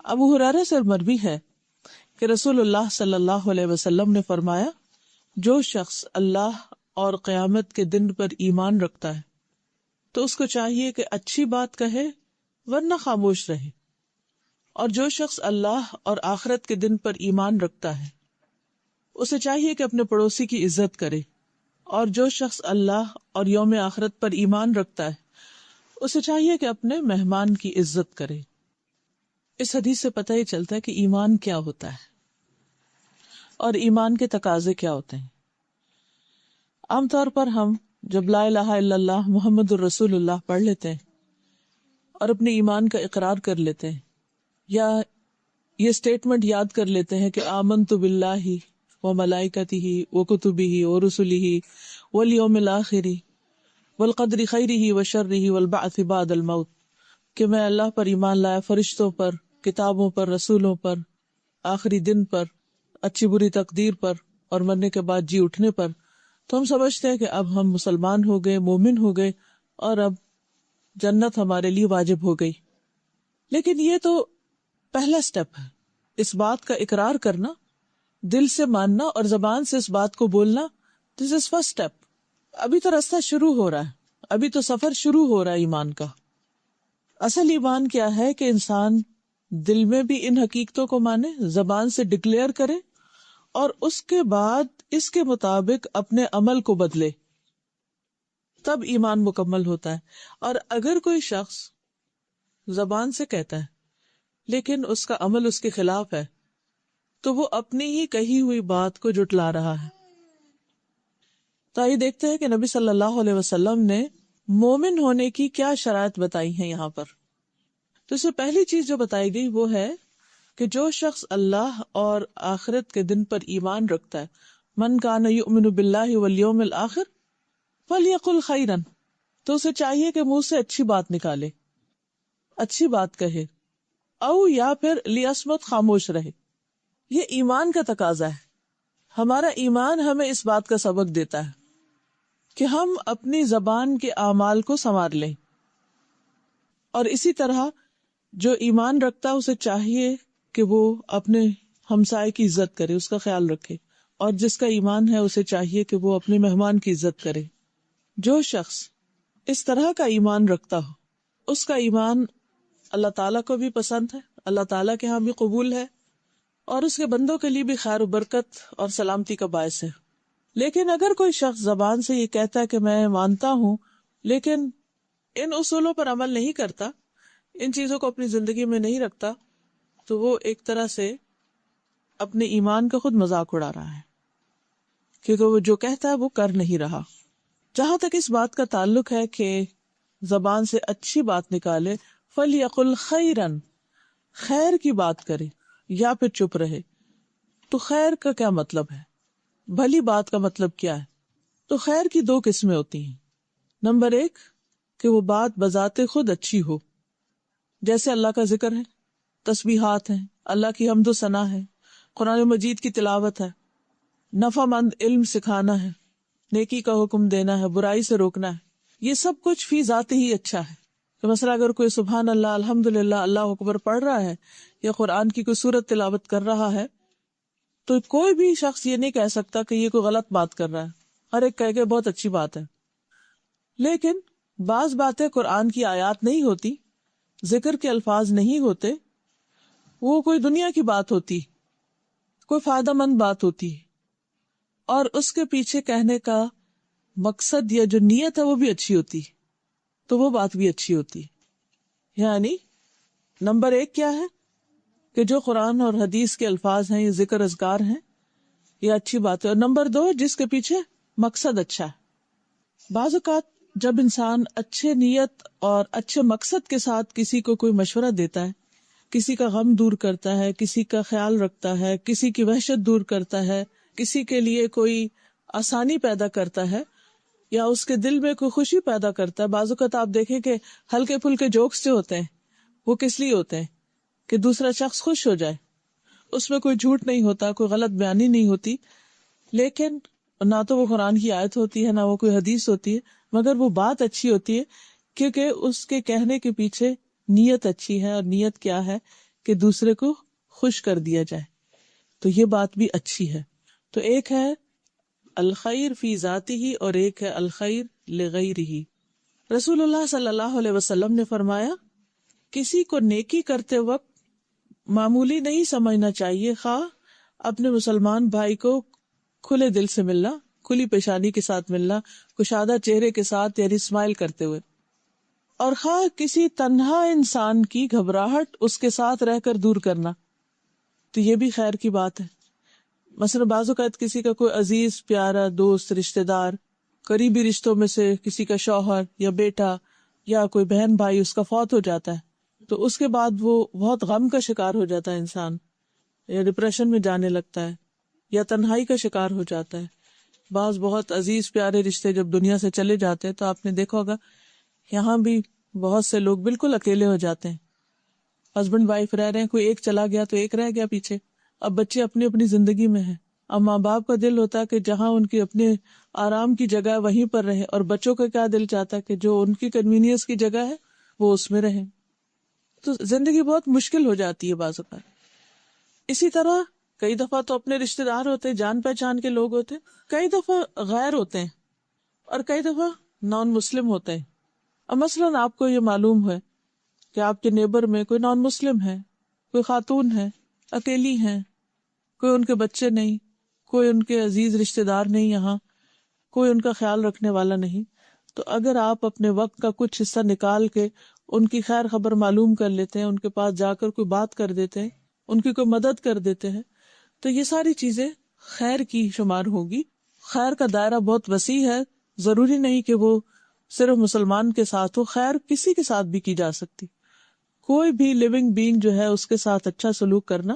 ابو ہریرہ سے مروی ہے کہ رسول اللہ صلی اللہ علیہ وسلم نے فرمایا، جو شخص اللہ اور قیامت کے دن پر ایمان رکھتا ہے تو اس کو چاہیے کہ اچھی بات کہے ورنہ خاموش رہے، اور جو شخص اللہ اور آخرت کے دن پر ایمان رکھتا ہے اسے چاہیے کہ اپنے پڑوسی کی عزت کرے، اور جو شخص اللہ اور یوم آخرت پر ایمان رکھتا ہے اسے چاہیے کہ اپنے مہمان کی عزت کرے۔ اس حدیث سے پتہ ہی چلتا ہے کہ ایمان کیا ہوتا ہے اور ایمان کے تقاضے کیا ہوتے ہیں۔ عام طور پر ہم جب لا الہ الا اللہ محمد الرسول اللہ پڑھ لیتے ہیں اور اپنے ایمان کا اقرار کر لیتے ہیں، یا یہ سٹیٹمنٹ یاد کر لیتے ہیں کہ آمنت باللہ وملائکتہ وکتبہ ورسلہ والیوم الآخر والقدر خیرہ وشرہ والبعث بعد الموت، کہ میں اللہ پر ایمان لایا، فرشتوں پر، کتابوں پر، رسولوں پر، آخری دن پر، اچھی بری تقدیر پر، اور مرنے کے بعد جی اٹھنے پر، تو ہم سمجھتے ہیں کہ اب ہم مسلمان ہو گئے، مومن ہو گئے، اور اب جنت ہمارے لیے واجب ہو گئی۔ لیکن یہ تو پہلا سٹیپ ہے، اس بات کا اقرار کرنا، دل سے ماننا اور زبان سے اس بات کو بولنا، دس از فرسٹ سٹیپ۔ ابھی تو راستہ شروع ہو رہا ہے، ابھی تو سفر شروع ہو رہا ہے ایمان کا۔ اصل ایمان کیا ہے کہ انسان دل میں بھی ان حقیقتوں کو مانے، زبان سے ڈکلیئر کرے، اور اس کے بعد اس کے مطابق اپنے عمل کو بدلے، تب ایمان مکمل ہوتا ہے۔ اور اگر کوئی شخص زبان سے کہتا ہے لیکن اس کا عمل اس کے خلاف ہے تو وہ اپنی ہی کہی ہوئی بات کو جھٹلا رہا ہے۔ تو آئیے دیکھتے ہیں کہ نبی صلی اللہ علیہ وسلم نے مومن ہونے کی کیا شرائط بتائی ہیں یہاں پر۔ تو اس سے پہلی چیز جو بتائی گئی وہ ہے کہ جو شخص اللہ اور آخرت کے دن پر ایمان رکھتا ہے، من کان یؤمن باللہ والیوم الآخر فلیقل خیرا، تو اسے چاہیے کہ منہ سے اچھی بات نکالے، اچھی بات کہے، او یا پھر لیصمت، خاموش رہے۔ یہ ایمان کا تقاضا ہے۔ ہمارا ایمان ہمیں اس بات کا سبق دیتا ہے کہ ہم اپنی زبان کے اعمال کو سنوار لیں، اور اسی طرح جو ایمان رکھتا ہے اسے چاہیے کہ وہ اپنے ہمسائے کی عزت کرے، اس کا خیال رکھے، اور جس کا ایمان ہے اسے چاہیے کہ وہ اپنے مہمان کی عزت کرے۔ جو شخص اس طرح کا ایمان رکھتا ہو اس کا ایمان اللہ تعالیٰ کو بھی پسند ہے، اللہ تعالیٰ کے ہاں بھی قبول ہے، اور اس کے بندوں کے لیے بھی خیر و برکت اور سلامتی کا باعث ہے۔ لیکن اگر کوئی شخص زبان سے یہ کہتا ہے کہ میں مانتا ہوں لیکن ان اصولوں پر عمل نہیں کرتا، ان چیزوں کو اپنی زندگی میں نہیں رکھتا، تو وہ ایک طرح سے اپنے ایمان کا خود مذاق اڑا رہا ہے، کیونکہ وہ جو کہتا ہے وہ کر نہیں رہا۔ جہاں تک اس بات کا تعلق ہے کہ زبان سے اچھی بات نکالے، فَلْيَقُلْ خَيْرًا، خیر کی بات کرے یا پھر چپ رہے۔ تو خیر کا کیا مطلب ہے؟ بھلی بات کا مطلب کیا ہے؟ تو خیر کی دو قسمیں ہوتی ہیں۔ نمبر ایک کہ وہ بات بذات خود اچھی ہو، جیسے اللہ کا ذکر ہے، تسبیحات ہیں، اللہ کی حمد و ثنا ہے، قرآن مجید کی تلاوت ہے، نفع مند علم سکھانا ہے، نیکی کا حکم دینا ہے، برائی سے روکنا ہے، یہ سب کچھ فی ذات ہی اچھا ہے۔ کہ مثلا اگر کوئی سبحان اللہ، الحمدللہ، اللہ اکبر پڑھ رہا ہے یا قرآن کی کوئی سورت تلاوت کر رہا ہے تو کوئی بھی شخص یہ نہیں کہہ سکتا کہ یہ کوئی غلط بات کر رہا ہے، ہر ایک کہے کہ بہت اچھی بات ہے۔ لیکن بعض باتیں قرآن کی آیات نہیں ہوتی، ذکر کے الفاظ نہیں ہوتے، وہ کوئی دنیا کی بات ہوتی، کوئی فائدہ مند بات ہوتی، اور اس کے پیچھے کہنے کا مقصد یا جو نیت ہے وہ بھی اچھی ہوتی، تو وہ بات بھی اچھی ہوتی۔ یعنی نمبر ایک کیا ہے کہ جو قرآن اور حدیث کے الفاظ ہیں، یہ ذکر اذکار ہیں، یہ اچھی بات ہے۔ اور نمبر دو، جس کے پیچھے مقصد اچھا ہے۔ بعض اوقات جب انسان اچھے نیت اور اچھے مقصد کے ساتھ کسی کو کوئی مشورہ دیتا ہے، کسی کا غم دور کرتا ہے، کسی کا خیال رکھتا ہے، کسی کی وحشت دور کرتا ہے، کسی کے لیے کوئی آسانی پیدا کرتا ہے یا اس کے دل میں کوئی خوشی پیدا کرتا ہے۔ بعض اوقات آپ دیکھیں کہ ہلکے پھلکے جوکس جو ہوتے ہیں وہ کس لیے ہوتے ہیں؟ کہ دوسرا شخص خوش ہو جائے، اس میں کوئی جھوٹ نہیں ہوتا، کوئی غلط بیانی نہیں ہوتی، لیکن نہ تو وہ قرآن کی آیت ہوتی ہے، نہ وہ کوئی حدیث ہوتی ہے، مگر وہ بات اچھی ہوتی ہے کیونکہ اس کے کہنے کے پیچھے نیت اچھی ہے۔ اور نیت کیا ہے کہ دوسرے کو خوش کر دیا جائے، تو یہ بات بھی اچھی ہے. تو ایک ہے الخیر فی ذاتہ اور ایک ہے الخیر لغیرہ. رسول اللہ صلی اللہ علیہ وسلم نے فرمایا کسی کو نیکی کرتے وقت معمولی نہیں سمجھنا چاہیے، خواہ اپنے مسلمان بھائی کو کھلے دل سے ملنا، کھلی پیشانی کے ساتھ ملنا، کشادہ چہرے کے ساتھ یعنی اسمائل کرتے ہوئے، اور خواہ کسی تنہا انسان کی گھبراہٹ اس کے ساتھ رہ کر دور کرنا، تو یہ بھی خیر کی بات ہے. مثلا بعض اوقات کسی کا کوئی عزیز پیارا دوست رشتہ دار قریبی رشتوں میں سے کسی کا شوہر یا بیٹا یا کوئی بہن بھائی اس کا فوت ہو جاتا ہے، تو اس کے بعد وہ بہت غم کا شکار ہو جاتا ہے انسان، یا ڈپریشن میں جانے لگتا ہے یا تنہائی کا شکار ہو جاتا ہے. بعض بہت عزیز پیارے رشتے جب دنیا سے چلے جاتے ہیں تو آپ نے دیکھا ہوگا یہاں بھی بہت سے لوگ بالکل اکیلے ہو جاتے ہیں. ہسبینڈ وائف رہ رہے ہیں، کوئی ایک چلا گیا تو ایک رہ گیا پیچھے. اب بچے اپنی اپنی زندگی میں ہیں. اب ماں باپ کا دل ہوتا ہے کہ جہاں ان کی اپنے آرام کی جگہ وہیں پر رہے، اور بچوں کا کیا دل چاہتا ہے کہ جو ان کی کنوینئنس کی جگہ ہے وہ اس میں رہیں. تو زندگی بہت مشکل ہو جاتی ہے بعض اوقات. اسی طرح کئی دفعہ تو اپنے رشتہ دار ہوتے ہیں، جان پہچان کے لوگ ہوتے ہیں، کئی دفعہ غیر ہوتے ہیں، اور کئی دفعہ نان مسلم ہوتے ہیں. اب مثلاً آپ کو یہ معلوم ہے کہ آپ کے نیبر میں کوئی نان مسلم ہے، کوئی خاتون ہے، اکیلی ہیں، کوئی ان کے بچے نہیں، کوئی ان کے عزیز رشتہ دار نہیں، یہاں کوئی ان کا خیال رکھنے والا نہیں. تو اگر آپ اپنے وقت کا کچھ حصہ نکال کے ان کی خیر خبر معلوم کر لیتے ہیں، ان کے پاس جا کر کوئی بات کر دیتے ہیں، ان کی کوئی مدد کر دیتے ہیں، تو یہ ساری چیزیں خیر کی شمار ہوگی. خیر کا دائرہ بہت وسیع ہے، ضروری نہیں کہ وہ صرف مسلمان کے ساتھ ہو، خیر کسی کے ساتھ بھی کی جا سکتی. کوئی بھی لیونگ بینگ جو ہے اس کے ساتھ اچھا سلوک کرنا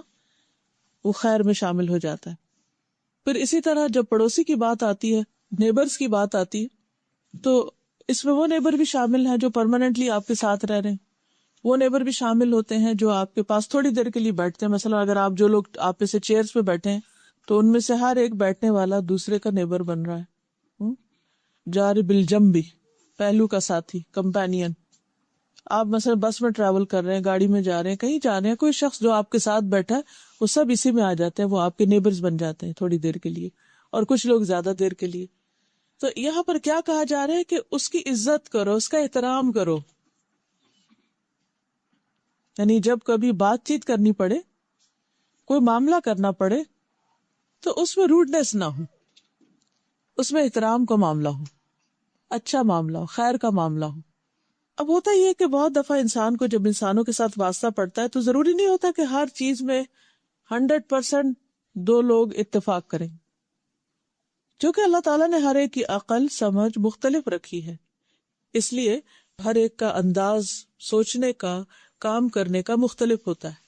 وہ خیر میں شامل ہو جاتا ہے. پھر اسی طرح جب پڑوسی کی بات آتی ہے، نیبرز کی بات آتی ہے، تو اس میں وہ نیبر بھی شامل ہیں جو پرماننٹلی آپ کے ساتھ رہ رہے ہیں، وہ نیبر بھی شامل ہوتے ہیں جو آپ کے پاس تھوڑی دیر کے لیے بیٹھتے ہیں. مثلا اگر آپ جو لوگ آپ سے چیئرز پہ بیٹھے ہیں تو ان میں سے ہر ایک بیٹھنے والا دوسرے کا نیبر بن رہا ہے. جار بالجنب، پہلو کا ساتھی، کمپینین. آپ مثلا بس میں ٹریول کر رہے ہیں، گاڑی میں جا رہے ہیں، کہیں جا رہے ہیں، کوئی شخص جو آپ کے ساتھ بیٹھا ہے وہ سب اسی میں آ جاتے ہیں، وہ آپ کے نیبرز بن جاتے ہیں تھوڑی دیر کے لیے، اور کچھ لوگ زیادہ دیر کے لیے. تو یہاں پر کیا کہا جا رہا ہے کہ اس کی عزت کرو، اس کا احترام کرو. یعنی جب کبھی بات چیت کرنی پڑے، کوئی معاملہ کرنا پڑے، تو اس میں روڈنس نہ ہو، اس میں احترام کا معاملہ ہو، اچھا معاملہ ہو، خیر کا معاملہ ہو. اب ہوتا یہ کہ بہت دفعہ انسان کو جب انسانوں کے ساتھ واسطہ پڑتا ہے تو ضروری نہیں ہوتا کہ ہر چیز میں 100% دو لوگ اتفاق کریں، کیونکہ اللہ تعالیٰ نے ہر ایک کی عقل سمجھ مختلف رکھی ہے، اس لیے ہر ایک کا انداز سوچنے کا، کام کرنے کا مختلف ہوتا ہے.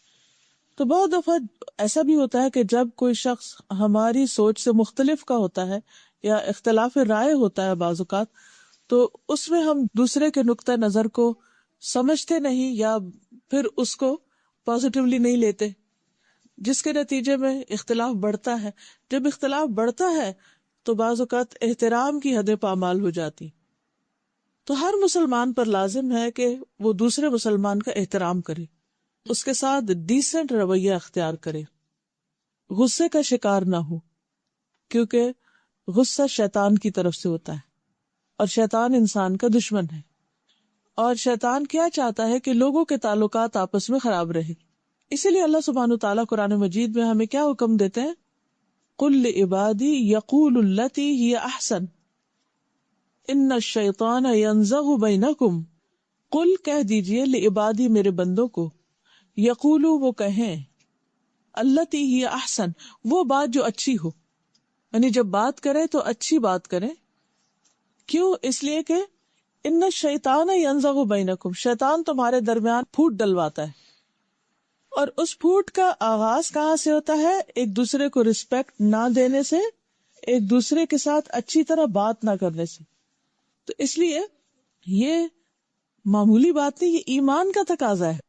تو بہت دفعہ ایسا بھی ہوتا ہے کہ جب کوئی شخص ہماری سوچ سے مختلف کا ہوتا ہے یا اختلاف رائے ہوتا ہے بعض اوقات، تو اس میں ہم دوسرے کے نقطہ نظر کو سمجھتے نہیں یا پھر اس کو پازیٹیولی نہیں لیتے، جس کے نتیجے میں اختلاف بڑھتا ہے. جب اختلاف بڑھتا ہے تو بعض اوقات احترام کی حدیں پامال ہو جاتی. تو ہر مسلمان پر لازم ہے کہ وہ دوسرے مسلمان کا احترام کرے، اس کے ساتھ ڈیسنٹ رویہ اختیار کرے، غصے کا شکار نہ ہو، کیونکہ غصہ شیطان کی طرف سے ہوتا ہے اور شیطان انسان کا دشمن ہے. اور شیطان کیا چاہتا ہے کہ لوگوں کے تعلقات آپس میں خراب رہے. اسی لیے اللہ سبحانہ وتعالیٰ قرآن مجید میں ہمیں کیا حکم دیتے ہیں؟ قُلْ لِعِبَادِي يَقُولُ الَّتِي هِيَ أَحْسَنُ إِنَّ الشَّيْطَانَ يَنزَغُ بَيْنَكُمْ. قُلْ کہہ دیجئے، لِعِبَادِی میرے بندوں کو، یقولو وہ کہیں، الَّتِی ہِیَ أَحْسَنُ وہ بات جو اچھی ہو، یعنی جب بات کریں تو اچھی بات کریں. کیوں؟ اس لیے کہ ان الشیطان ینزغ بینکم، شیطان تمہارے درمیان پھوٹ ڈلواتا ہے. اور اس پھوٹ کا آغاز کہاں سے ہوتا ہے؟ ایک دوسرے کو رسپیکٹ نہ دینے سے، ایک دوسرے کے ساتھ اچھی طرح بات نہ کرنے سے. تو اس لیے یہ معمولی بات نہیں، یہ ایمان کا تقاضا ہے.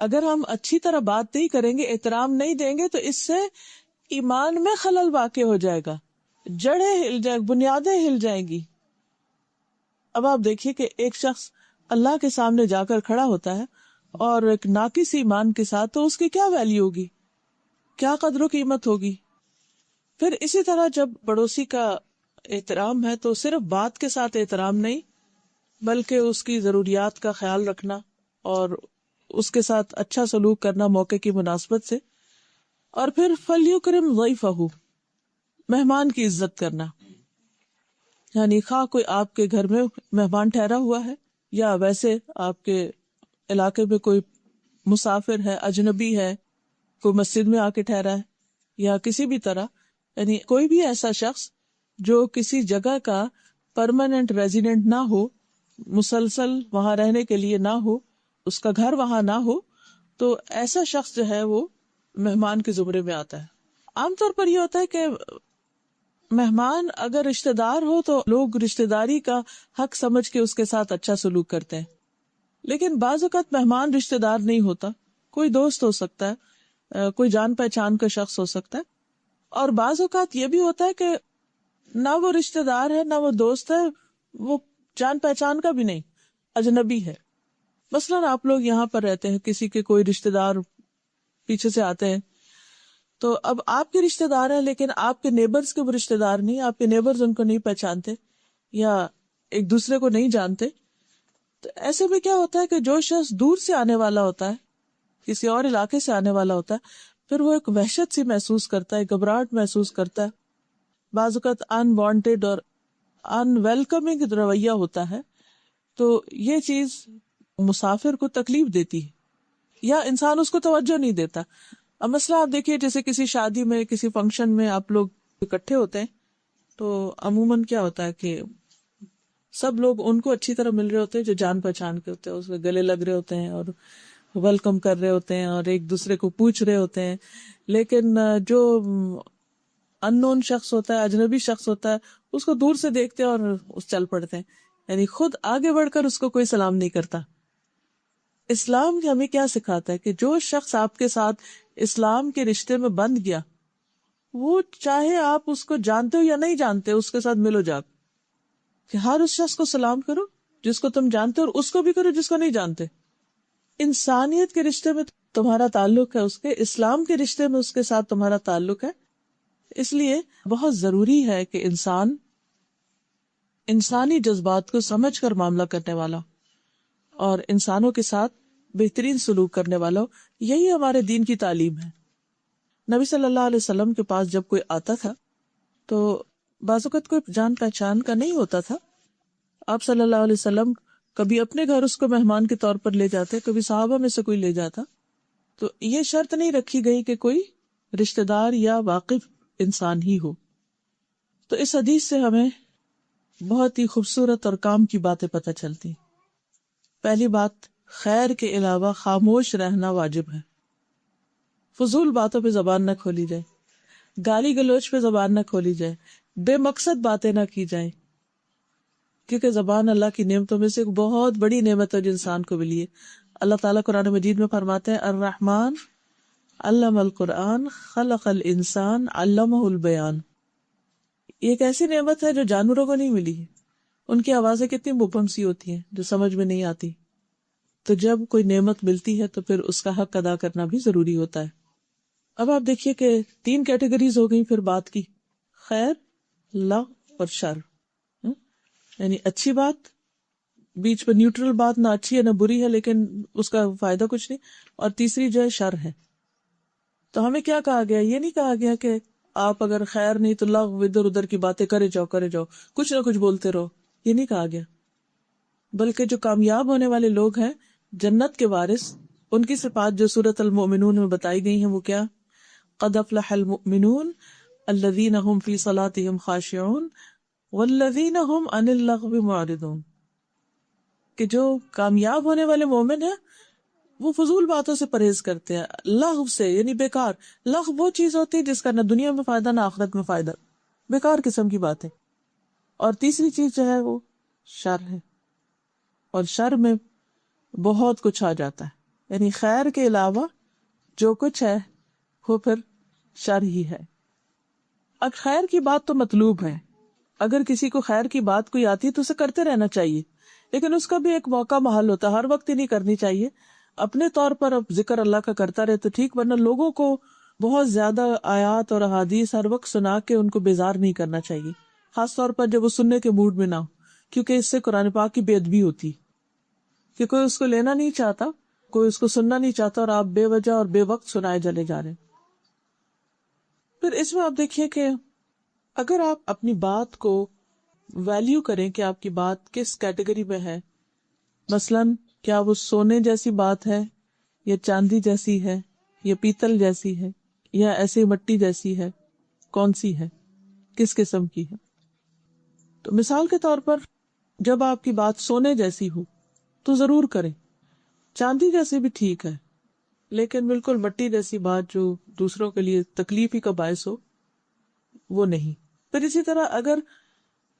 اگر ہم اچھی طرح بات نہیں کریں گے، احترام نہیں دیں گے، تو اس سے ایمان میں خلل واقع ہو جائے گا، جڑیں ہل جائیں، بنیادیں ہل جائیں گی. اب آپ دیکھیے کہ ایک شخص اللہ کے سامنے جا کر کھڑا ہوتا ہے اور ایک ناقص ایمان کے ساتھ، تو اس کی کیا ویلیو ہوگی، کیا قدر و قیمت ہوگی. پھر اسی طرح جب پڑوسی کا احترام ہے تو صرف بات کے ساتھ احترام نہیں، بلکہ اس کی ضروریات کا خیال رکھنا اور اس کے ساتھ اچھا سلوک کرنا موقع کی مناسبت سے. اور پھر فَلْيُكْرِمْ ضَيْفَهُ، مہمان کی عزت کرنا. یعنی خواہ کوئی آپ کے گھر میں مہمان ٹھہرا ہوا ہے یا ویسے آپ کے علاقے میں کوئی مسافر ہے، اجنبی ہے، کوئی مسجد میں آ کے ٹھہرا ہے یا کسی بھی طرح، یعنی کوئی بھی ایسا شخص جو کسی جگہ کا پرماننٹ ریزیڈنٹ نہ ہو، مسلسل وہاں رہنے کے لیے نہ ہو، اس کا گھر وہاں نہ ہو، تو ایسا شخص جو ہے وہ مہمان کے زمرے میں آتا ہے. عام طور پر یہ ہوتا ہے کہ مہمان اگر رشتہ دار ہو تو لوگ رشتہ داری کا حق سمجھ کے اس کے ساتھ اچھا سلوک کرتے ہیں، لیکن بعض اوقات مہمان رشتہ دار نہیں ہوتا، کوئی دوست ہو سکتا ہے، کوئی جان پہچان کا شخص ہو سکتا ہے. اور بعض اوقات یہ بھی ہوتا ہے کہ نہ وہ رشتہ دار ہے نہ وہ دوست ہے، وہ جان پہچان کا بھی نہیں، اجنبی ہے. مثلاً آپ لوگ یہاں پر رہتے ہیں، کسی کے کوئی رشتہ دار پیچھے سے آتے ہیں، تو اب آپ کے رشتہ دار ہیں لیکن آپ کے نیبرز کے وہ رشتہ دار نہیں، آپ کے نیبرز ان کو نہیں پہچانتے یا ایک دوسرے کو نہیں جانتے. تو ایسے میں کیا ہوتا ہے کہ جو شخص دور سے آنے والا ہوتا ہے، کسی اور علاقے سے آنے والا ہوتا ہے، پھر وہ ایک وحشت سی محسوس کرتا ہے، گھبراہٹ محسوس کرتا ہے، بعض اوقات ان وانٹیڈ اور ان ویلکمنگ رویہ ہوتا ہے. تو یہ چیز مسافر کو تکلیف دیتی ہے یا انسان اس کو توجہ نہیں دیتا. اب مسئلہ آپ دیکھیے، جیسے کسی شادی میں، کسی فنکشن میں آپ لوگ اکٹھے ہوتے ہیں تو عموماً کیا ہوتا ہے کہ سب لوگ ان کو اچھی طرح مل رہے ہوتے ہیں جو جان پہچان کے ہوتے ہیں، اس کے گلے لگ رہے ہوتے ہیں اور ویلکم کر رہے ہوتے ہیں اور ایک دوسرے کو پوچھ رہے ہوتے ہیں. لیکن جو ان نون شخص ہوتا ہے، اجنبی شخص ہوتا ہے، اس کو دور سے دیکھتے ہیں اور اس چل پڑتے ہیں، یعنی خود آگے بڑھ کر اس کو کوئی سلام نہیں کرتا. اسلام ہمیں کیا سکھاتا ہے کہ جو شخص آپ کے ساتھ اسلام کے رشتے میں بندھ گیا، وہ چاہے آپ اس کو جانتے ہو یا نہیں جانتے، اس کے ساتھ ملو جاؤ، کہ ہر اس شخص کو سلام کرو جس کو تم جانتے ہو اور اس کو بھی کرو جس کو نہیں جانتے. انسانیت کے رشتے میں تمہارا تعلق ہے، اس کے اسلام کے رشتے میں اس کے ساتھ تمہارا تعلق ہے. اس لیے بہت ضروری ہے کہ انسان انسانی جذبات کو سمجھ کر معاملہ کرنے والا اور انسانوں کے ساتھ بہترین سلوک کرنے والا ہو. یہی ہمارے دین کی تعلیم ہے. نبی صلی اللہ علیہ وسلم کے پاس جب کوئی آتا تھا تو بعض اوقات کوئی جان پہچان کا نہیں ہوتا تھا، آپ صلی اللہ علیہ وسلم کبھی اپنے گھر اس کو مہمان کے طور پر لے جاتے، کبھی صحابہ میں سے کوئی لے جاتا. تو یہ شرط نہیں رکھی گئی کہ کوئی رشتہ دار یا واقف انسان ہی ہو. تو اس حدیث سے ہمیں بہت ہی خوبصورت اور کام کی باتیں پتہ چلتی. پہلی بات، خیر کے علاوہ خاموش رہنا واجب ہے. فضول باتوں پہ زبان نہ کھولی جائے، گالی گلوچ پہ زبان نہ کھولی جائے، بے مقصد باتیں نہ کی جائیں، کیونکہ زبان اللہ کی نعمتوں میں سے ایک بہت بڑی نعمت ہے جو انسان کو ملی ہے. اللہ تعالیٰ قرآن مجید میں فرماتے ہیں، الرحمن علم القرآن خلق الانسان علمہ البیان. یہ ایک ایسی نعمت ہے جو جانوروں کو نہیں ملی ہے. ان کی آوازیں کتنی مبہم سی ہوتی ہیں جو سمجھ میں نہیں آتی. تو جب کوئی نعمت ملتی ہے تو پھر اس کا حق ادا کرنا بھی ضروری ہوتا ہے. اب آپ دیکھیے کہ 3 کیٹیگریز ہو گئی پھر بات کی، خیر، لغو اور شر. یعنی اچھی بات، بیچ پہ نیوٹرل بات، نہ اچھی ہے نہ بری ہے لیکن اس کا فائدہ کچھ نہیں. اور تیسری جو ہے شر ہے. تو ہمیں کیا کہا گیا؟ یہ نہیں کہا گیا کہ آپ اگر خیر نہیں تو لغو، ادھر ادھر کی باتیں کرے جاؤ کچھ نہ کچھ بولتے رہو. یہ نہیں کہا گیا، بلکہ جو کامیاب ہونے والے لوگ ہیں، جنت کے وارث، ان کی صفات جو سورۃ المؤمنون میں بتائی گئی ہیں وہ کیا؟ قد افلح المؤمنون الذین هم فی صلاتهم خاشعون والذین هم عن اللغو معرضون. کہ جو کامیاب ہونے والے مومن ہیں وہ فضول باتوں سے پرہیز کرتے ہیں، لغو سے یعنی بیکار. لغو وہ چیز ہوتی ہے جس کا نہ دنیا میں فائدہ نہ آخرت میں فائدہ، بیکار قسم کی باتیں. اور تیسری چیز جو ہے وہ شر ہے، اور شر میں بہت کچھ آ جاتا ہے. یعنی خیر کے علاوہ جو کچھ ہے وہ پھر شر ہی ہے. اب خیر کی بات تو مطلوب ہے، اگر کسی کو خیر کی بات کوئی آتی ہے تو اسے کرتے رہنا چاہیے، لیکن اس کا بھی ایک موقع محل ہوتا ہے، ہر وقت ہی نہیں کرنی چاہیے. اپنے طور پر اب ذکر اللہ کا کرتا رہے تو ٹھیک، ورنہ لوگوں کو بہت زیادہ آیات اور احادیث ہر وقت سنا کے ان کو بیزار نہیں کرنا چاہیے، خاص طور پر جب وہ سننے کے موڈ میں نہ ہو، کیونکہ اس سے قرآن پاک کی بے ادبی ہوتی، کہ کوئی اس کو لینا نہیں چاہتا، کوئی اس کو سننا نہیں چاہتا، اور آپ بے وجہ اور بے وقت سنائے چلے جا رہے ہیں۔ پھر اس میں آپ دیکھیے کہ اگر آپ اپنی بات کو ویلیو کریں کہ آپ کی بات کس کیٹیگری میں ہے، مثلاً کیا وہ سونے جیسی بات ہے، یا چاندی جیسی ہے، یا پیتل جیسی ہے، یا ایسے مٹی جیسی ہے، کون سی ہے، کس قسم کی ہے۔ تو مثال کے طور پر جب آپ کی بات سونے جیسی ہو تو ضرور کریں، چاندی جیسی بھی ٹھیک ہے، لیکن بالکل مٹی جیسی بات جو دوسروں کے لیے تکلیف ہی کا باعث ہو، وہ نہیں۔ پھر اسی طرح اگر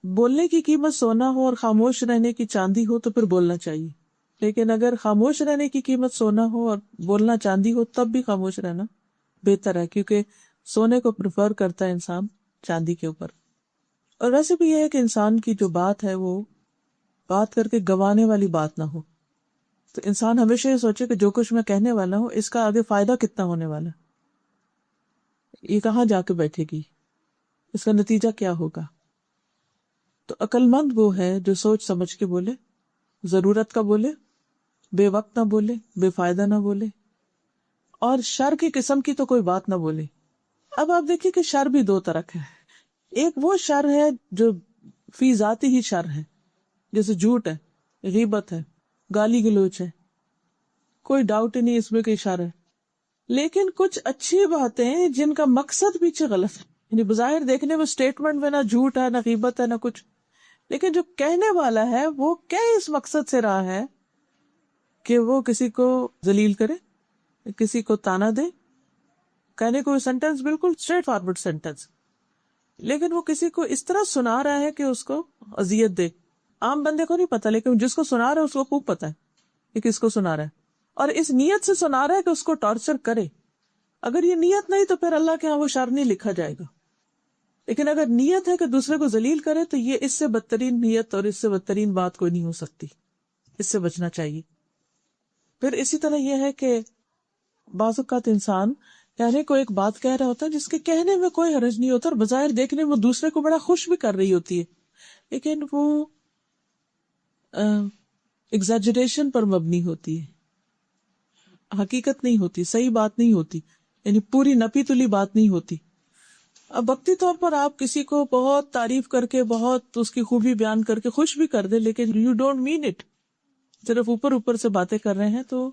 بولنے کی قیمت سونا ہو اور خاموش رہنے کی چاندی ہو تو پھر بولنا چاہیے، لیکن اگر خاموش رہنے کی قیمت سونا ہو اور بولنا چاندی ہو تب بھی خاموش رہنا بہتر ہے، کیونکہ سونے کو پریفر کرتا ہے انسان چاندی کے اوپر۔ اور ویسے بھی یہ ہے کہ انسان کی جو بات ہے وہ بات کر کے گوانے والی بات نہ ہو، تو انسان ہمیشہ یہ سوچے کہ جو کچھ میں کہنے والا ہوں اس کا آگے فائدہ کتنا ہونے والا ہے، یہ کہاں جا کے بیٹھے گی، اس کا نتیجہ کیا ہوگا۔ تو عقل مند وہ ہے جو سوچ سمجھ کے بولے، ضرورت کا بولے، بے وقت نہ بولے، بے فائدہ نہ بولے، اور شر کی قسم کی تو کوئی بات نہ بولے۔ اب آپ دیکھیے کہ شر بھی دو طرح کا ہے، ایک وہ شر ہے جو فی ذاتی ہی شر ہے، جیسے جھوٹ ہے، غیبت ہے، گالی گلوچ ہے، کوئی ڈاؤٹ ہی نہیں اس میں کہ شر ہے۔ لیکن کچھ اچھی باتیں جن کا مقصد پیچھے غلط ہے، یعنی بظاہر دیکھنے میں اسٹیٹمنٹ میں نہ جھوٹ ہے نہ غیبت ہے نہ کچھ، لیکن جو کہنے والا ہے وہ کیا اس مقصد سے رہا ہے کہ وہ کسی کو ذلیل کرے، کسی کو تانا دے، کہنے کو سینٹینس بالکل اسٹریٹ فارورڈ سینٹینس، لیکن وہ کسی کو اس طرح سنا رہا ہے کہ اس کو اذیت دے۔ عام بندے کو نہیں پتا، لیکن جس کو سنا رہا ہے اس کو خوب پتا ہے کہ کس کو سنا رہا ہے، اور اس نیت سے سنا رہا ہے کہ اس کو ٹارچر کرے۔ اگر یہ نیت نہیں تو پھر اللہ کے ہاں وہ شر نہیں لکھا جائے گا، لیکن اگر نیت ہے کہ دوسرے کو ذلیل کرے تو یہ اس سے بدترین نیت اور اس سے بدترین بات کوئی نہیں ہو سکتی، اس سے بچنا چاہیے۔ پھر اسی طرح یہ ہے کہ بعض اوقات انسان کہنے کو ایک بات کہہ رہا ہوتا ہے جس کے کہنے میں کوئی حرج نہیں ہوتا، اور بظاہر دیکھنے میں دوسرے کو بڑا خوش بھی کر رہی ہوتی ہے، لیکن وہ ایگزیجریشن پر مبنی ہوتی ہے، حقیقت نہیں ہوتی، صحیح بات نہیں ہوتی، یعنی پوری نپی تلی بات نہیں ہوتی۔ اب وقتی طور پر آپ کسی کو بہت تعریف کر کے، بہت اس کی خوبی بیان کر کے خوش بھی کر دے، لیکن یو ڈونٹ مین اٹ، صرف اوپر اوپر سے باتیں کر رہے ہیں، تو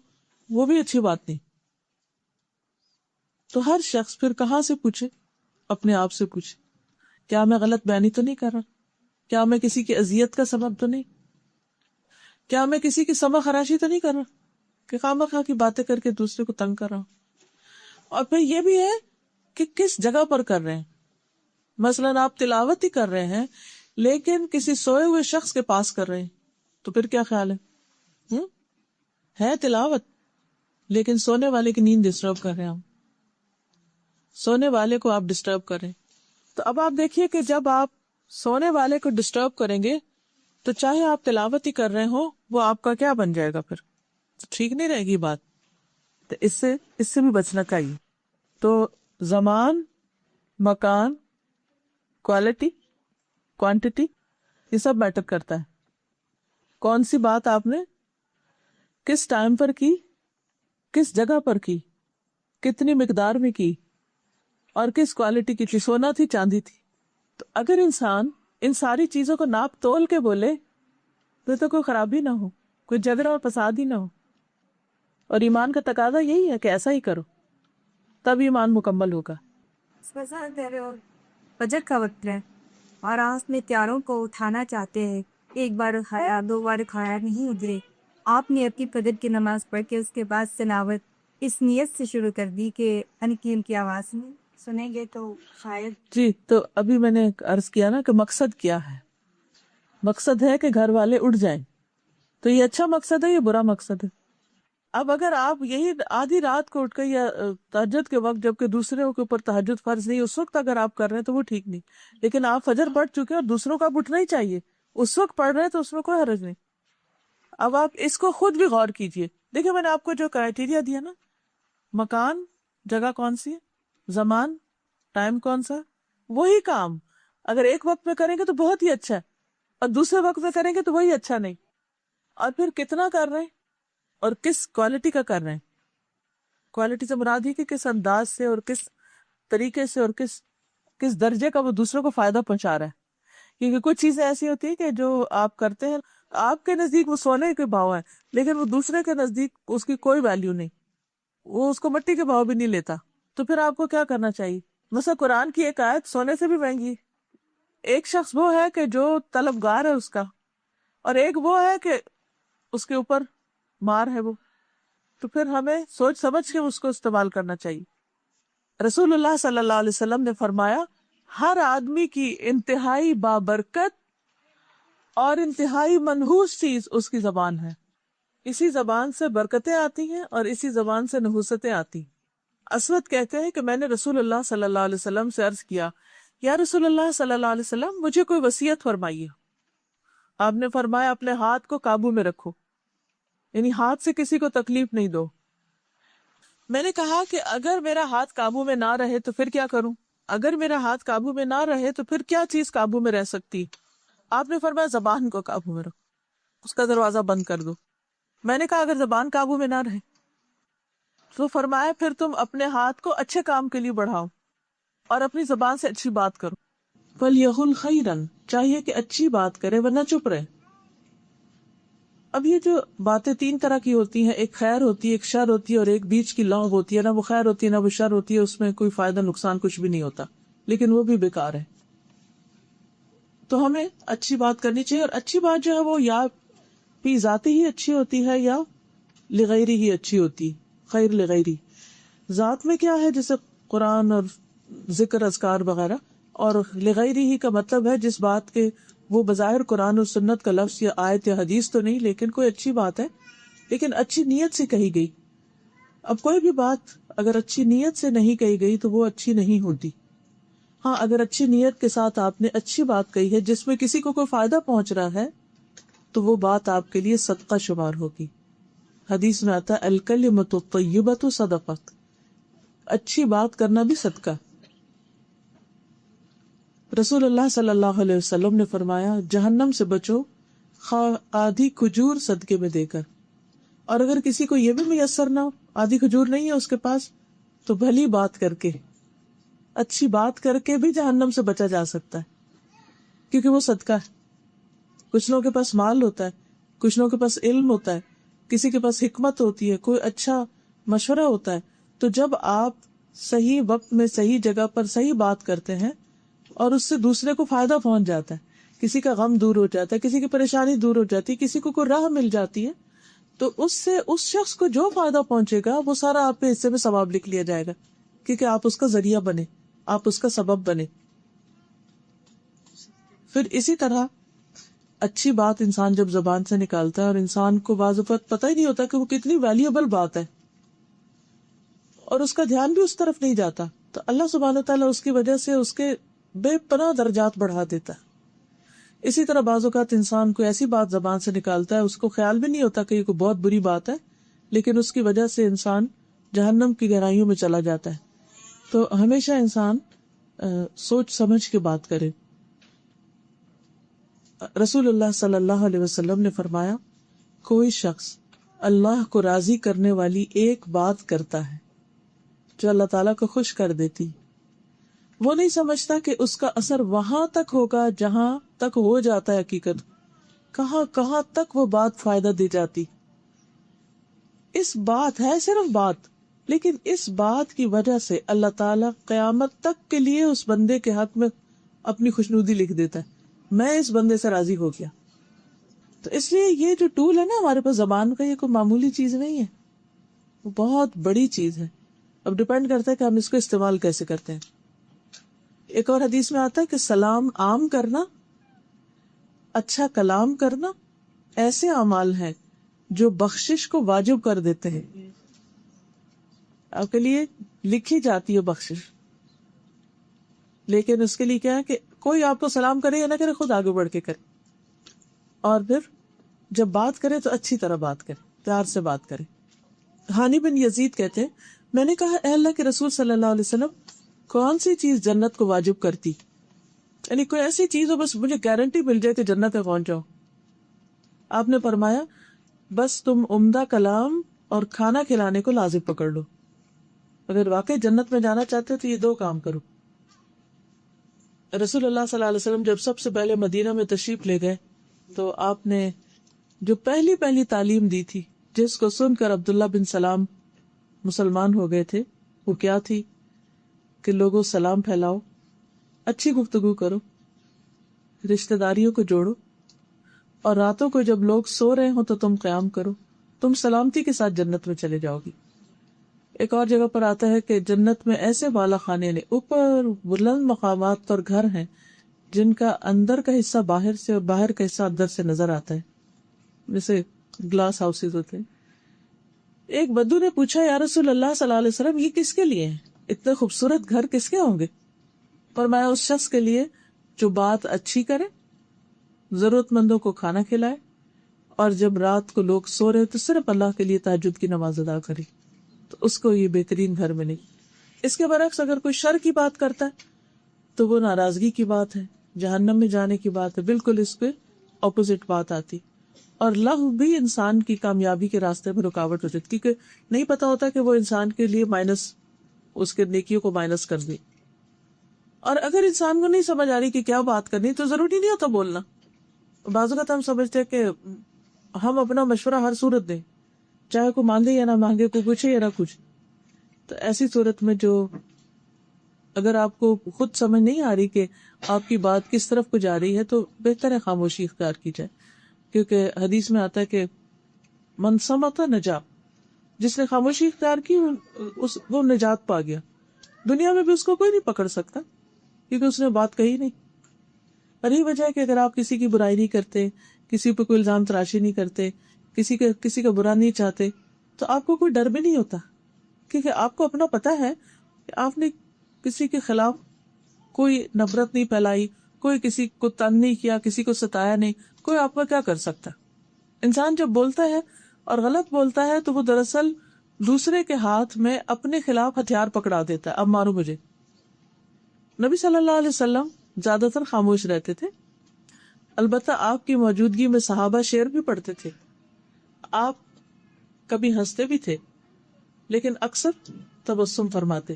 وہ بھی اچھی بات نہیں۔ تو ہر شخص پھر کہاں سے پوچھے؟ اپنے آپ سے پوچھے، کیا میں غلط بیانی تو نہیں کر رہا؟ کیا میں کسی کی اذیت کا سبب تو نہیں؟ کیا میں کسی کی سمع خراشی تو نہیں کر رہا کہ خواہ مخواہ کی باتیں کر کے دوسرے کو تنگ کر رہا ہوں؟ اور پھر یہ بھی ہے کہ کس جگہ پر کر رہے ہیں۔ مثلاً آپ تلاوت ہی کر رہے ہیں لیکن کسی سوئے ہوئے شخص کے پاس کر رہے ہیں، تو پھر کیا خیال ہے تلاوت لیکن سونے والے کی نیند ڈسٹرب کر رہے ہیں، سونے والے کو آپ ڈسٹرب کر رہے ہیں۔ تو اب آپ دیکھیے کہ جب آپ سونے والے کو ڈسٹرب کریں گے تو چاہے آپ تلاوت ہی کر رہے ہو، وہ آپ کا کیا بن جائے گا؟ پھر ٹھیک نہیں رہے گی بات۔ تو اس سے بھی بچنا چاہیے۔ تو زمان، مکان، کوالٹی، کوانٹٹی، یہ سب میٹر کرتا ہے۔ کون سی بات آپ نے کس ٹائم پر کی، کس جگہ پر کی، کتنی مقدار میں کی، اور کس کوالٹی کی تھی، سونا تھی چاندی تھی۔ تو اگر انسان ان ساری چیزوں کو ناپ تول کے بولے تو کوئی خرابی نہ ہو، کوئی جھگڑا اور فساد ہی نہ ہو۔ اور ایمان کا تقاضا یہی ہے کہ ایسا ہی کرو، تب ایمان مکمل ہوگا۔ فجر کا وقت ہے اور آپ اپنے پیاروں کو اٹھانا چاہتے ہیں، ایک بار اٹھایا، دو بار اٹھایا، نہیں ادھرے، آپ نے اپنی فجر کی نماز پڑھ کے اس کے بعد تلاوت اس نیت سے شروع کر دی کہ ان کی آواز میں سنیں گے تو شاید۔ جی، تو ابھی میں نے عرض کیا نا کہ مقصد کیا ہے؟ مقصد ہے کہ گھر والے اٹھ جائیں، تو یہ اچھا مقصد ہے یا برا مقصد ہے؟ اب اگر آپ یہی آدھی رات کو اٹھ کے یا تہجد کے وقت، جبکہ دوسروں کے اوپر تہجد فرض نہیں، اس وقت اگر آپ کر رہے ہیں تو وہ ٹھیک نہیں، لیکن آپ فجر پڑھ چکے اور دوسروں کا اب اٹھنا ہی چاہیے، اس وقت پڑھ رہے ہیں تو اس میں کوئی حرج نہیں۔ اب آپ اس کو خود بھی غور کیجئے دیکھیں میں نے آپ کو جو کرائٹیریا دیا نا، مکان، جگہ کون سی ہے، زمان، ٹائم کون سا ہے، وہی کام اگر ایک وقت میں کریں گے تو بہت ہی اچھا ہے، اور دوسرے وقت میں کریں گے تو وہی اچھا نہیں. اور پھر کتنا کر رہے ہیں اور کس کوالٹی کا کر رہے ہیں. کوالٹی سے مراد ہے کہ کس انداز سے اور کس طریقے سے اور کس درجے کا وہ دوسروں کو فائدہ پہنچا رہا ہے. کیونکہ کچھ چیزیں ایسی ہوتی ہیں کہ جو آپ کرتے ہیں آپ کے نزدیک وہ سونے کے بھاؤ ہے، لیکن وہ دوسرے کے نزدیک اس کی کوئی ویلیو نہیں، وہ اس کو مٹی کے بھاؤ بھی نہیں لیتا. تو پھر آپ کو کیا کرنا چاہیے؟ مثلا قرآن کی ایک آیت سونے سے بھی مہنگی ہے. ایک شخص وہ ہے کہ جو طلبگار ہے اس کا، اور ایک وہ ہے کہ اس کے اوپر مار ہے وہ. تو پھر ہمیں سوچ سمجھ کے اس کو استعمال کرنا چاہیے. رسول اللہ صلی اللہ علیہ وسلم نے فرمایا ہر آدمی کی انتہائی بابرکت اور انتہائی منحوس چیز اس کی زبان ہے. اسی زبان سے برکتیں آتی ہیں اور اسی زبان سے نحوستیں آتی ہیں. اسود کہتے ہیں کہ میں نے رسول اللہ صلی اللہ علیہ وسلم سے عرض کیا، یا رسول اللہ صلی اللہ علیہ وسلم مجھے کوئی وصیت فرمائیے. آپ نے فرمایا اپنے ہاتھ کو قابو میں رکھو، یعنی ہاتھ سے کسی کو تکلیف نہیں دو. میں نے کہا کہ اگر میرا ہاتھ قابو میں نہ رہے تو پھر کیا کروں؟ اگر میرا ہاتھ قابو میں نہ رہے تو پھر کیا چیز قابو میں رہ سکتی؟ آپ نے فرمایا زبان کو قابو میں رکھو، اس کا دروازہ بند کر دو. میں نے کہا اگر زبان قابو میں نہ رہے تو فرمایا پھر تم اپنے ہاتھ کو اچھے کام کے لیے بڑھاؤ اور اپنی زبان سے اچھی بات کرو. فَلْيَقُلْ خَيْرًا، چاہیے کہ اچھی بات کرے ورنہ چپ رہے. اب یہ جو باتیں تین طرح کی ہوتی ہیں، ایک خیر ہوتی ہے، ایک شر ہوتی ہے، اور ایک بیچ کی لغو ہوتی ہے. نہ وہ خیر ہوتی ہے نہ وہ شر ہوتی ہے، اس میں کوئی فائدہ نقصان کچھ بھی نہیں ہوتا، لیکن وہ بھی بیکار ہے. تو ہمیں اچھی بات کرنی چاہیے، اور اچھی بات جو ہے وہ یا فی ذاتی ہی اچھی ہوتی ہے یا لغیری ہی اچھی ہوتی. خیر لغیری ذات میں کیا ہے، جیسے قرآن اور ذکر اذکار وغیرہ، اور لغیری ہی کا مطلب ہے جس بات کے وہ بظاہر قرآن اور سنت کا لفظ یا آیت یا حدیث تو نہیں، لیکن کوئی اچھی بات ہے، لیکن اچھی نیت سے کہی گئی. اب کوئی بھی بات اگر اچھی نیت سے نہیں کہی گئی تو وہ اچھی نہیں ہوتی. ہاں اگر اچھی نیت کے ساتھ آپ نے اچھی بات کہی ہے جس میں کسی کو کوئی فائدہ پہنچ رہا ہے تو وہ بات آپ کے لیے صدقہ شمار ہوگی. حدیث میں آتا ہے الکلمۃ الطیبۃ صدقہ، اچھی بات کرنا بھی صدقہ. رسول اللہ صلی اللہ علیہ وسلم نے فرمایا جہنم سے بچو خواہ آدھی کھجور صدقے میں دے کر. اور اگر کسی کو یہ بھی میسر نہ ہو، آدھی کھجور نہیں ہے اس کے پاس، تو بھلی بات کر کے، اچھی بات کر کے بھی جہنم سے بچا جا سکتا ہے، کیونکہ وہ صدقہ ہے. کچھ لوگوں کے پاس مال ہوتا ہے، کچھ لوگوں کے پاس علم ہوتا ہے، کسی کے پاس حکمت ہوتی ہے، کوئی اچھا مشورہ ہوتا ہے. تو جب آپ صحیح وقت میں صحیح جگہ پر صحیح بات کرتے ہیں اور اس سے دوسرے کو فائدہ پہنچ جاتا ہے، کسی کا غم دور ہو جاتا ہے، کسی کی پریشانی دور ہو جاتی ہے، کسی کو کوئی راہ مل جاتی ہے، تو اس سے اس شخص کو جو فائدہ پہنچے گا وہ سارا آپ کے حصے میں ثواب لکھ لیا جائے گا، کیونکہ آپ اس کا ذریعہ بنے، آپ اس کا سبب بنے. پھر اسی طرح اچھی بات انسان جب زبان سے نکالتا ہے اور انسان کو بعض اوقات پتہ ہی نہیں ہوتا کہ وہ کتنی ویلیوبل بات ہے، اور اس کا دھیان بھی اس طرف نہیں جاتا، تو اللہ سبحانہ تعالیٰ اس کی وجہ سے اس کے بے پناہ درجات بڑھا دیتا ہے. اسی طرح بعض اوقات انسان کو ایسی بات زبان سے نکالتا ہے، اس کو خیال بھی نہیں ہوتا کہ یہ کوئی بہت بری بات ہے، لیکن اس کی وجہ سے انسان جہنم کی گہرائیوں میں چلا جاتا ہے. تو ہمیشہ انسان سوچ سمجھ کے بات کرے. رسول اللہ صلی اللہ علیہ وسلم نے فرمایا کوئی شخص اللہ کو راضی کرنے والی ایک بات کرتا ہے جو اللہ تعالیٰ کو خوش کر دیتی، وہ نہیں سمجھتا کہ اس کا اثر وہاں تک ہوگا جہاں تک ہو جاتا ہے حقیقت، کہاں کہاں تک وہ بات فائدہ دے جاتی. اس بات ہے صرف بات، لیکن اس بات کی وجہ سے اللہ تعالیٰ قیامت تک کے لیے اس بندے کے حق میں اپنی خوشنودی لکھ دیتا ہے، میں اس بندے سے راضی ہو گیا. تو اس لیے یہ جو ٹول ہے نا ہمارے پاس زبان کا، یہ کوئی معمولی چیز نہیں ہے، وہ بہت بڑی چیز ہے. اب ڈپینڈ کرتا ہے کہ ہم اس کو استعمال کیسے کرتے ہیں. ایک اور حدیث میں آتا ہے کہ سلام عام کرنا، اچھا کلام کرنا ایسے اعمال ہیں جو بخشش کو واجب کر دیتے ہیں. آپ کے لیے لکھی جاتی ہے بخشش، لیکن اس کے لیے کیا ہے کہ کوئی آپ کو سلام کرے یا نہ کرے، خود آگے بڑھ کے کرے، اور پھر جب بات کرے تو اچھی طرح بات کرے، پیار سے بات کرے. ہانی بن یزید کہتے ہیں میں نے کہا اے اللہ کے رسول صلی اللہ علیہ وسلم کون سی چیز جنت کو واجب کرتی، یعنی کوئی ایسی چیز ہو بس مجھے گارنٹی مل جائے کہ جنت میں پہنچ جاؤ. آپ نے فرمایا بس تم عمدہ کلام اور کھانا کھلانے کو لازم پکڑ لو، اگر واقعی جنت میں جانا چاہتے ہو تو یہ دو کام کرو. رسول اللہ صلی اللہ علیہ وسلم جب سب سے پہلے مدینہ میں تشریف لے گئے تو آپ نے جو پہلی تعلیم دی تھی جس کو سن کر عبداللہ بن سلام مسلمان ہو گئے تھے وہ کیا تھی کہ لوگوں سلام پھیلاؤ، اچھی گفتگو کرو، رشتہ داریوں کو جوڑو، اور راتوں کو جب لوگ سو رہے ہوں تو تم قیام کرو، تم سلامتی کے ساتھ جنت میں چلے جاؤ گی. ایک اور جگہ پر آتا ہے کہ جنت میں ایسے بالا خانے نے اوپر بلند مقامات پر گھر ہیں جن کا اندر کا حصہ باہر سے اور باہر کا حصہ اندر سے نظر آتا ہے، جیسے گلاس ہاؤسز ہوتے ہیں. ایک بدو نے پوچھا یا رسول اللہ صلی اللہ علیہ وسلم یہ کس کے لیے ہیں، اتنے خوبصورت گھر کس کے ہوں گے؟ فرمایا اس شخص کے لیے جو بات اچھی کرے، ضرورت مندوں کو کھانا کھلائے، اور جب رات کو لوگ سو رہے تو صرف اللہ کے لیے تہجد کی نماز ادا کرے، تو اس کو یہ بہترین گھر ملے. اس کے برعکس اگر کوئی شر کی بات کرتا ہے تو وہ ناراضگی کی بات ہے، جہنم میں جانے کی بات ہے، بالکل اس کے اپوزٹ بات آتی. اور لغو بھی انسان کی کامیابی کے راستے میں رکاوٹ ہو جاتی، کیونکہ نہیں پتا ہوتا کہ وہ انسان کے لیے مائنس، اس کے نیکیوں کو مائنس کر دے. اور اگر انسان کو نہیں سمجھ آ رہی کہ کیا بات کرنی تو ضروری نہیں ہوتا بولنا. بعض اوقات ہم سمجھتے ہیں کہ ہم اپنا مشورہ ہر صورت دیں، چاہے کوئی مانگے یا نہ مانگے، کوئی پوچھے یا نہ کچھ. تو ایسی صورت میں جو اگر آپ کو خود سمجھ نہیں آ رہی کہ آپ کی بات کس طرف کو جا رہی ہے تو بہتر ہے خاموشی اختیار کی جائے، کیونکہ حدیث میں آتا ہے کہ من صمت نجا، جس نے خاموشی اختیار کی وہ نجات پا گیا. دنیا میں بھی اس کو کوئی نہیں پکڑ سکتا کیونکہ اس نے بات کہی نہیں. اور یہی وجہ ہے کہ اگر آپ کسی کی برائی نہیں کرتے، کسی پہ کوئی الزام تراشی نہیں کرتے، کسی کا برا نہیں چاہتے، تو آپ کو کوئی ڈر بھی نہیں ہوتا، کیونکہ آپ کو اپنا پتہ ہے کہ آپ نے کسی کے خلاف کوئی نفرت نہیں پھیلائی، کوئی کسی کو تنگ نہیں کیا، کسی کو ستایا نہیں، کوئی آپ کا کیا کر سکتا. انسان جب بولتا ہے اور غلط بولتا ہے تو وہ دراصل دوسرے کے ہاتھ میں اپنے خلاف ہتھیار پکڑا دیتا ہے، اب مارو مجھے. نبی صلی اللہ علیہ وسلم زیادہ تر خاموش رہتے تھے، البتہ آپ کی موجودگی میں صحابہ شعر بھی پڑھتے تھے. آپ کبھی ہنستے بھی تھے لیکن اکثر تبسم فرماتے،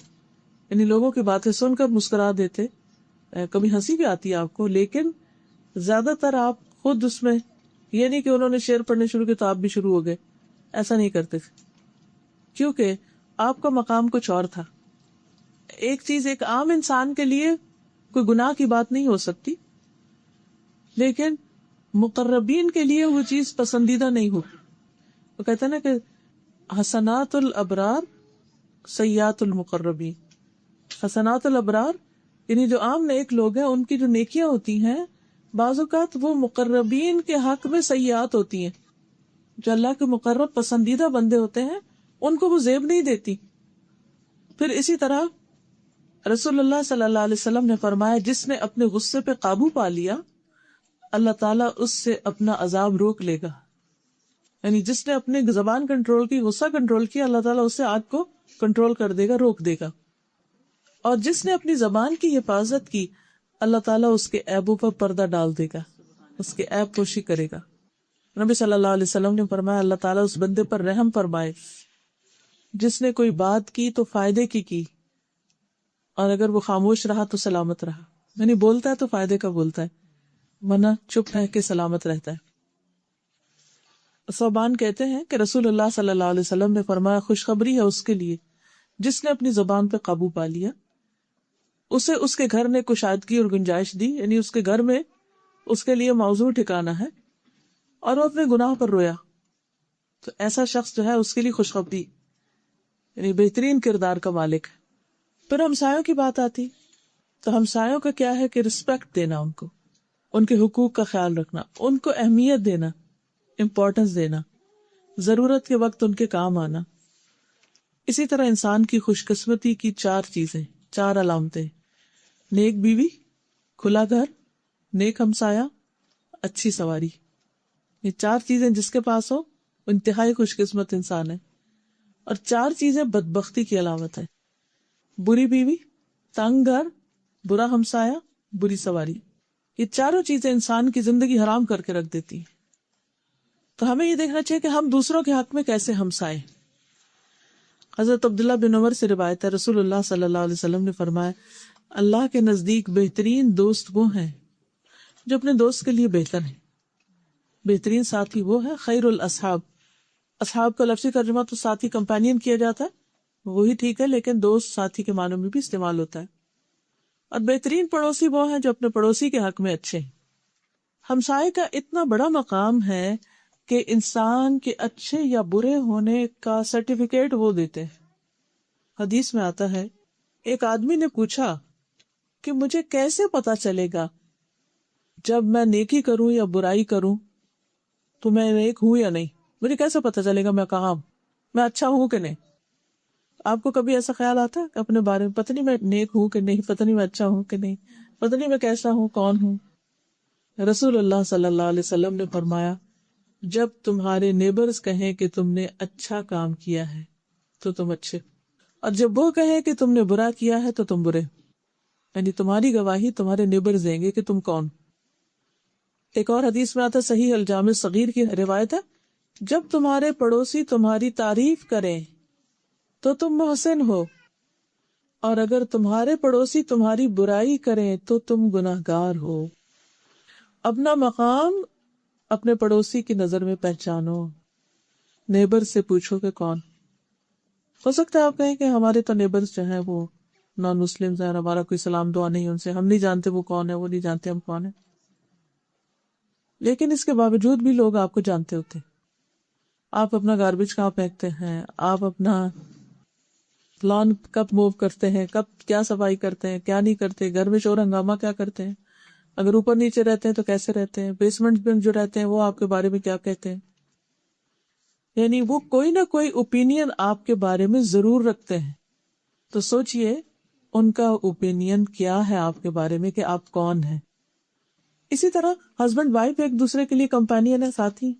یعنی لوگوں کی باتیں سن کر مسکرا دیتے. کبھی ہنسی بھی آتی ہے آپ کو، لیکن زیادہ تر آپ خود اس میں، یہ نہیں کہ انہوں نے شعر پڑھنے شروع کیا تو آپ بھی شروع ہو گئے، ایسا نہیں کرتے تھے، کیونکہ آپ کا مقام کچھ اور تھا. ایک چیز ایک عام انسان کے لیے کوئی گناہ کی بات نہیں ہو سکتی، لیکن مقربین کے لیے وہ چیز پسندیدہ نہیں ہو. وہ کہتے ہیں نا کہ حسنات الابرار سیئات المقربین. حسنات الابرار یعنی جو عام نیک لوگ ہیں ان کی جو نیکیاں ہوتی ہیں بعض اوقات وہ مقربین کے حق میں سیئات ہوتی ہیں. جو اللہ کے مقرب پسندیدہ بندے ہوتے ہیں ان کو وہ زیب نہیں دیتی. پھر اسی طرح رسول اللہ صلی اللہ علیہ وسلم نے فرمایا جس نے اپنے غصے پہ قابو پا لیا اللہ تعالیٰ اس سے اپنا عذاب روک لے گا. یعنی جس نے اپنی زبان کنٹرول کی، غصہ کنٹرول کیا، اللہ تعالیٰ اس سے آگ کو کنٹرول کر دے گا، روک دے گا. اور جس نے اپنی زبان کی حفاظت کی اللہ تعالیٰ اس کے عیبوں پر پردہ ڈال دے گا، اس کے عیب پوشی کرے گا. نبی صلی اللہ علیہ وسلم نے فرمایا اللہ تعالیٰ اس بندے پر رحم فرمائے جس نے کوئی بات کی تو فائدے کی اور اگر وہ خاموش رہا تو سلامت رہا. یعنی بولتا ہے تو فائدے کا بولتا ہے، ورنہ چپ رہ کے سلامت رہتا ہے. صوبان کہتے ہیں کہ رسول اللہ صلی اللہ علیہ وسلم نے فرمایا خوشخبری ہے اس کے لیے جس نے اپنی زبان پہ قابو پا لیا، اسے اس کے گھر نے کشادگی اور گنجائش دی، یعنی اس کے گھر میں اس کے لیے موضوع ٹھکانا ہے، اور وہ اپنے گناہ پر رویا. تو ایسا شخص جو ہے اس کے لیے خوشخبری، یعنی بہترین کردار کا مالک ہے. پھر ہمسایوں کی بات آتی تو ہمسایوں کا کیا ہے کہ رسپیکٹ دینا، ان کو ان کے حقوق کا خیال رکھنا، ان کو اہمیت دینا، امپورٹنس دینا، ضرورت کے وقت ان کے کام آنا. اسی طرح انسان کی خوش قسمتی کی 4 چیزیں، 4 علامتیں: نیک بیوی، کھلا گھر، نیک ہمسایہ، اچھی سواری. یہ 4 چیزیں جس کے پاس ہو انتہائی خوش قسمت انسان ہے. اور 4 چیزیں بدبختی کی علامت ہے: بری بیوی، تنگ گھر، برا ہمسایہ، بری سواری۔ یہ چاروں چیزیں انسان کی زندگی حرام کر کے رکھ دیتی ہیں۔ تو ہمیں یہ دیکھنا چاہیے کہ ہم دوسروں کے حق میں کیسے ہمسائے۔ حضرت عبداللہ بن عمر سے روایت ہے، رسول اللہ صلی اللہ علیہ وسلم نے فرمایا، اللہ کے نزدیک بہترین دوست وہ ہیں جو اپنے دوست کے لیے بہتر ہیں۔ بہترین ساتھی وہ ہے خیر الاصحاب۔ اصحاب کا لفظی ترجمہ تو ساتھی، کمپینین کیا جاتا ہے، وہی ٹھیک ہے، لیکن دوست ساتھی کے معنوں میں بھی استعمال ہوتا ہے۔ اور بہترین پڑوسی وہ ہیں جو اپنے پڑوسی کے حق میں اچھے ہیں۔ ہمسائے کا اتنا بڑا مقام ہے کہ انسان کے اچھے یا برے ہونے کا سرٹیفکیٹ وہ دیتے ہیں۔ حدیث میں آتا ہے، ایک آدمی نے پوچھا کہ مجھے کیسے پتا چلے گا جب میں نیکی کروں یا برائی کروں تو میں نیک ہوں یا نہیں؟ مجھے کیسے پتا چلے گا میں کہاں ہوں، میں اچھا ہوں کہ نہیں؟ آپ کو کبھی ایسا خیال آتا ہے اپنے بارے میں، پتہ نہیں میں نیک ہوں کہ نہیں، پتہ نہیں میں اچھا ہوں کہ نہیں، پتہ نہیں میں کیسا ہوں، کون ہوں؟ رسول اللہ صلی اللہ علیہ وسلم نے فرمایا، جب تمہارے نیبرز کہیں کہ تم نے اچھا کام کیا ہے تو تم اچھے، اور جب وہ کہیں کہ تم نے برا کیا ہے تو تم برے، یعنی تمہاری گواہی تمہارے نیبرز دیں گے کہ تم کون۔ ایک اور حدیث میں آتا ہے، صحیح الجامع صغیر کی روایت ہے، جب تمہارے پڑوسی تمہاری تعریف کریں تو تم محسن ہو، اور اگر تمہارے پڑوسی تمہاری برائی کریں تو تم گناہگار ہو۔ اپنا مقام اپنے پڑوسی کی نظر میں پہچانو، نیبر سے پوچھو کہ کون۔ ہو سکتا ہے آپ کہیں کہ ہمارے تو نیبرز جو ہیں وہ نان مسلم ہیں، ہمارا کوئی سلام دعا نہیں ان سے، ہم نہیں جانتے وہ کون ہے، وہ نہیں جانتے ہم کون ہیں، لیکن اس کے باوجود بھی لوگ آپ کو جانتے ہوتے ہیں۔ آپ اپنا گاربیج کہاں پھینکتے ہیں، آپ اپنا لان کب موو کرتے ہیں، کب کیا صفائی کرتے ہیں، کیا نہیں کرتے، گھر میں شور ہنگامہ کیا کرتے ہیں، اگر اوپر نیچے رہتے ہیں تو کیسے رہتے ہیں، بیسمنٹ میں جو رہتے ہیں وہ آپ کے بارے میں کیا کہتے ہیں، یعنی وہ کوئی نہ کوئی اوپینین آپ کے بارے میں ضرور رکھتے ہیں۔ تو سوچئے ان کا اوپینین کیا ہے آپ کے بارے میں، کہ آپ کون ہیں۔ اسی طرح ہسبینڈ وائف ایک دوسرے کے لیے کمپینین ہے، ساتھی،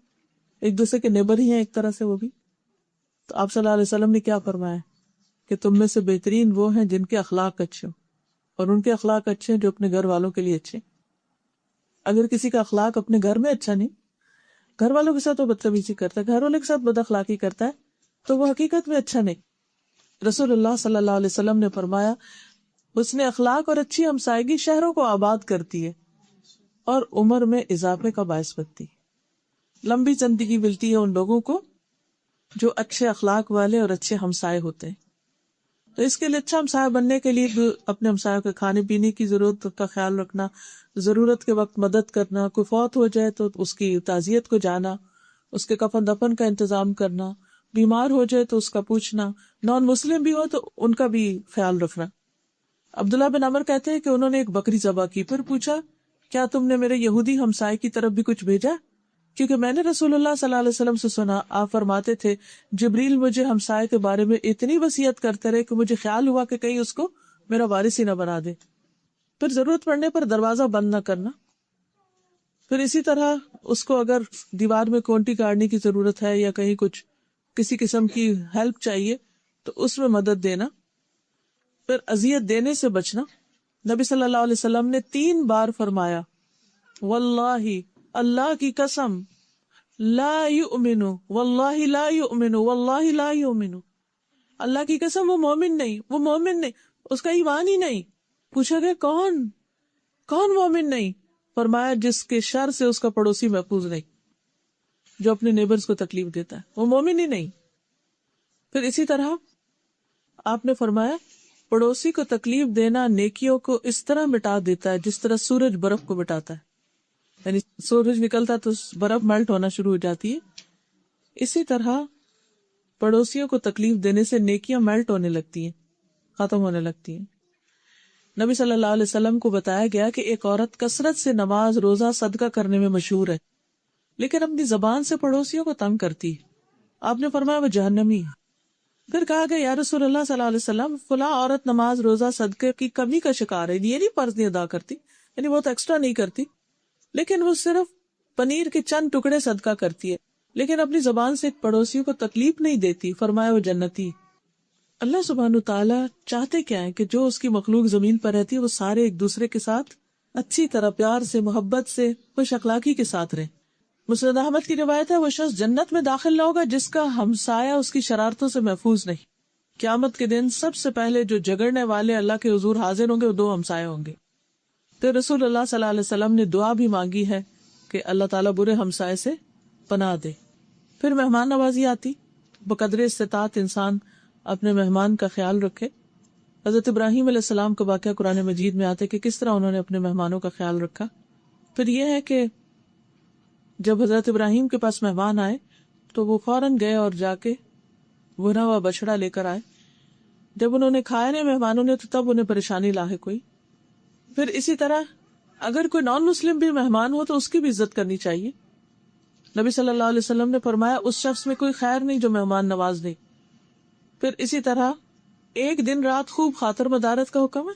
ایک دوسرے کے نیبر ہی ہیں ایک طرح سے وہ بھی۔ تو آپ صلی اللہ علیہ وسلم نے کیا فرمایا کہ تم میں سے بہترین وہ ہیں جن کے اخلاق اچھے ہوں، اور ان کے اخلاق اچھے ہیں جو اپنے گھر والوں کے لیے اچھے۔ اگر کسی کا اخلاق اپنے گھر میں اچھا نہیں، گھر والوں کے ساتھ وہ بدتمیزی کرتا ہے، گھر والوں کے ساتھ بد اخلاقی کرتا ہے، تو وہ حقیقت میں اچھا نہیں۔ رسول اللہ صلی اللہ علیہ وسلم نے فرمایا، اس نے اخلاق اور اچھی ہمسائیگی شہروں کو آباد کرتی ہے اور عمر میں اضافے کا باعث بنتی ہے۔ لمبی زندگی ملتی ہے ان لوگوں کو جو اچھے اخلاق والے اور اچھے ہمسائے ہوتے ہیں۔ تو اس کے لیے اچھا ہمسایہ بننے کے لیے اپنے ہمسایوں کے کھانے پینے کی ضرورت کا خیال رکھنا، ضرورت کے وقت مدد کرنا، کوئی فوت ہو جائے تو اس کی تعزیت کو جانا، اس کے کفن دفن کا انتظام کرنا، بیمار ہو جائے تو اس کا پوچھنا، نان مسلم بھی ہو تو ان کا بھی خیال رکھنا۔ عبداللہ بن عمر کہتے ہیں کہ انہوں نے ایک بکری ذبح کی، پھر پوچھا، کیا تم نے میرے یہودی ہمسائے کی طرف بھی کچھ بھیجا؟ کیونکہ میں نے رسول اللہ صلی اللہ علیہ وسلم سے سنا، آپ فرماتے تھے، جبریل مجھے ہمسائے کے بارے میں اتنی وصیت کرتے رہے کہ مجھے خیال ہوا کہ کہیں اس کو میرا وارث ہی نہ بنا دے۔ پھر ضرورت پڑنے پر دروازہ بند نہ کرنا۔ پھر اسی طرح اس کو اگر دیوار میں کونٹی کاٹنے کی ضرورت ہے یا کہیں کچھ کسی قسم کی ہیلپ چاہیے تو اس میں مدد دینا۔ پھر اذیت دینے سے بچنا۔ نبی صلی اللہ علیہ وسلم نے 3 بار فرمایا، واللہ، اللہ کی قسم، لا یؤمن، واللہ لا یؤمن، واللہ لا یؤمن، اللہ کی قسم وہ مومن نہیں، وہ مومن نہیں، اس کا ایمان ہی نہیں۔ پوچھا گیا کون مومن نہیں؟ فرمایا جس کے شر سے اس کا پڑوسی محفوظ نہیں، جو اپنے نیبرز کو تکلیف دیتا ہے، وہ مومن ہی نہیں۔ پھر اسی طرح آپ نے فرمایا پڑوسی کو تکلیف دینا نیکیوں کو اس طرح مٹا دیتا ہے جس طرح سورج برف کو مٹاتا ہے، یعنی سورج نکلتا تو برف میلٹ ہونا شروع ہو جاتی ہے، اسی طرح پڑوسیوں کو تکلیف دینے سے نیکیاں میلٹ ہونے لگتی ہیں، ختم ہونے لگتی ہیں۔ نبی صلی اللہ علیہ وسلم کو بتایا گیا کہ ایک عورت کثرت سے نماز، روزہ، صدقہ کرنے میں مشہور ہے، لیکن اپنی زبان سے پڑوسیوں کو تنگ کرتی ہے۔ آپ نے فرمایا وہ جہنمی ہے۔ پھر کہا گیا یا رسول اللہ صلی اللہ علیہ وسلم، فلاں عورت نماز، روزہ، صدقے کی کمی کا شکار ہے، یہ نہیں فرض نہیں ادا کرتی، یعنی وہ تو ایکسٹرا نہیں کرتی، لیکن وہ صرف پنیر کے چند ٹکڑے صدقہ کرتی ہے، لیکن اپنی زبان سے ایک پڑوسیوں کو تکلیف نہیں دیتی، فرمایا وہ جنتی۔ اللہ سبحانہ تعالیٰ چاہتے کیا ہے کہ جو اس کی مخلوق زمین پر رہتی ہے وہ سارے ایک دوسرے کے ساتھ اچھی طرح پیار سے، محبت سے، خوش اخلاقی کے ساتھ رہیں۔ مسند احمد کی روایت ہے، وہ شخص جنت میں داخل نہ ہوگا جس کا ہمسایہ اس کی شرارتوں سے محفوظ نہیں۔ قیامت کے دن سب سے پہلے جو جگڑنے والے اللہ کے حضور حاضر ہوں گے وہ 2 ہمسائے ہوں گے۔ تو رسول اللہ صلی اللہ علیہ وسلم نے دعا بھی مانگی ہے کہ اللہ تعالیٰ برے ہمسائے سے پناہ دے۔ پھر مہمان نوازی آتی، بقدر استطاعت انسان اپنے مہمان کا خیال رکھے۔ حضرت ابراہیم علیہ السلام کا واقعہ قرآن مجید میں آتے کہ کس طرح انہوں نے اپنے مہمانوں کا خیال رکھا۔ پھر یہ ہے کہ جب حضرت ابراہیم کے پاس مہمان آئے تو وہ فوراً گئے اور جا کے بھنا ہوا بچڑا لے کر آئے۔ جب انہوں نے کھایا نہیں مہمانوں نے تو تب انہیں پریشانی لاحق ہوئی۔ پھر اسی طرح اگر کوئی نان مسلم بھی مہمان ہو تو اس کی بھی عزت کرنی چاہیے۔ نبی صلی اللہ علیہ وسلم نے فرمایا اس شخص میں کوئی خیر نہیں جو مہمان نواز نہیں۔ پھر اسی طرح 1 دن رات خوب خاطر مدارت کا حکم ہے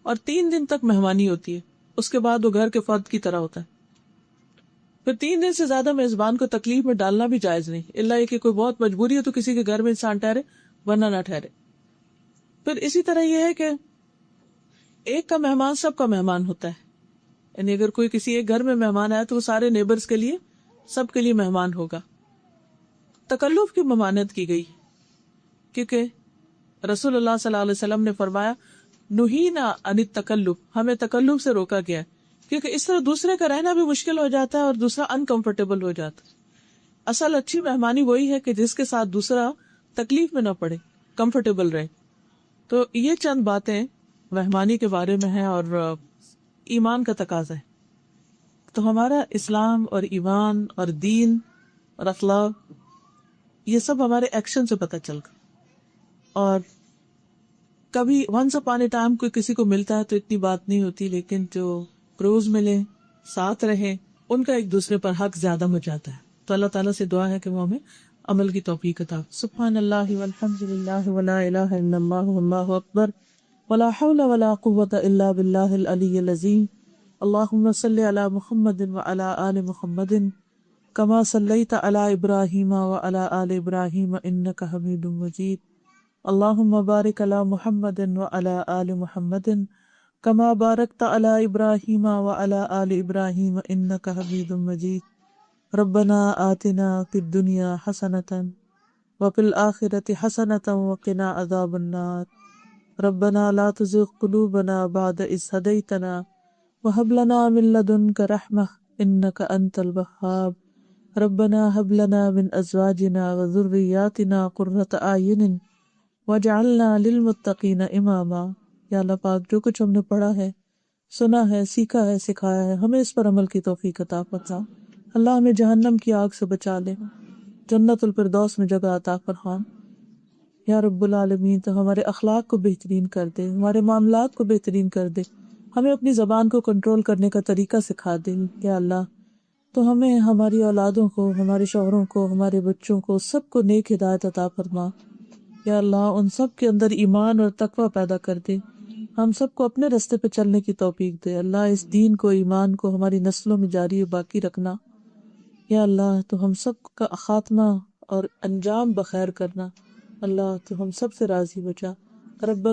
اور 3 دن تک مہمانی ہوتی ہے، اس کے بعد وہ گھر کے فرد کی طرح ہوتا ہے۔ پھر 3 دن سے زیادہ میزبان کو تکلیف میں ڈالنا بھی جائز نہیں، الا یہ کہ کوئی بہت مجبوری ہو تو کسی کے گھر میں انسان ٹھہرے ورنہ نہ ٹھہرے۔ پھر اسی طرح یہ ہے کہ ایک کا مہمان سب کا مہمان ہوتا ہے، یعنی اگر کوئی کسی ایک گھر میں مہمان آیا تو وہ سارے نیبرز کے لیے، سب کے لیے مہمان ہوگا۔ تکلف کی ممانعت کی گئی کیونکہ رسول اللہ صلی اللہ علیہ وسلم نے فرمایا نہینا عن التکلف، ہمیں تکلف سے روکا گیا ہے کیونکہ اس طرح دوسرے کا رہنا بھی مشکل ہو جاتا ہے اور دوسرا انکمفرٹیبل ہو جاتا ہے۔ اصل اچھی مہمانی وہی ہے کہ جس کے ساتھ دوسرا تکلیف میں نہ پڑے، کمفرٹیبل رہے۔ تو یہ چند باتیں مہمانی کے بارے میں ہیں اور ایمان کا تقاضا ہے۔ تو ہمارا اسلام اور ایمان اور دین اور اخلاق یہ سب ہمارے ایکشن سے پتہ چل گا۔ اور کبھی ونس اپان اے ٹائم کوئی کسی کو ملتا ہے تو اتنی بات نہیں ہوتی، لیکن جو روز ملے، ساتھ رہے، ان کا ایک دوسرے پر حق زیادہ ہو جاتا ہے۔ تو اللہ تعالیٰ سے دعا ہے کہ وہ ہمیں عمل کی توفیق عطا۔ سبحان اللہ والحمد للہ ولا الہ الا اللہ واللہ اکبر ولا حول ولا قوة الا باللہ العلی العظیم۔ اللہم صلی علی محمد وعلی آل محمد کما صلیت علی ابراہیم وعلی آل ابراہیم انک حمید مجید۔ اللہم بارک علی محمد وعلی آل محمد کما بارکت علی ابراہیم وعلی آل ابراہیم انک حمید مجید۔ ربنا آتنا فی الدنیا حسنۃ وفی الآخرۃ حسنۃ وقنا عذاب النار۔ ربنا لا تزغ قلوبنا بعد اذ ہدیتنا وہب لنا من لدنک رحمۃ انک انت الوہاب۔ ربنا ہب لنا من ازواجنا وذریاتنا قرۃ اعین وجعلنا للمتقین اماما۔ یا اللہ پاک جو کچھ ہم نے پڑھا ہے، سنا ہے، سیکھا ہے، سکھایا ہے، ہمیں اس پر عمل کی توفیق عطا فرما۔ اللہ ہمیں جہنم کی آگ سے بچا لے، جنت الفردوس میں جگہ عطا فرما۔ یا رب العالمین تو ہمارے اخلاق کو بہترین کر دے، ہمارے معاملات کو بہترین کر دے، ہمیں اپنی زبان کو کنٹرول کرنے کا طریقہ سکھا دے۔ یا اللہ تو ہمیں، ہماری اولادوں کو، ہمارے شوہروں کو، ہمارے بچوں کو، سب کو نیک ہدایت عطا فرما۔ یا اللہ ان سب کے اندر ایمان اور تقوی پیدا کر دے، ہم سب کو اپنے راستے پہ چلنے کی توفیق دے۔ اللہ اس دین کو، ایمان کو ہماری نسلوں میں جاری و باقی رکھنا۔ یا اللہ تو ہم سب کا خاتمہ اور انجام بخیر کرنا۔ اللہ تو ہم سب سے راضی ہو جا۔ رب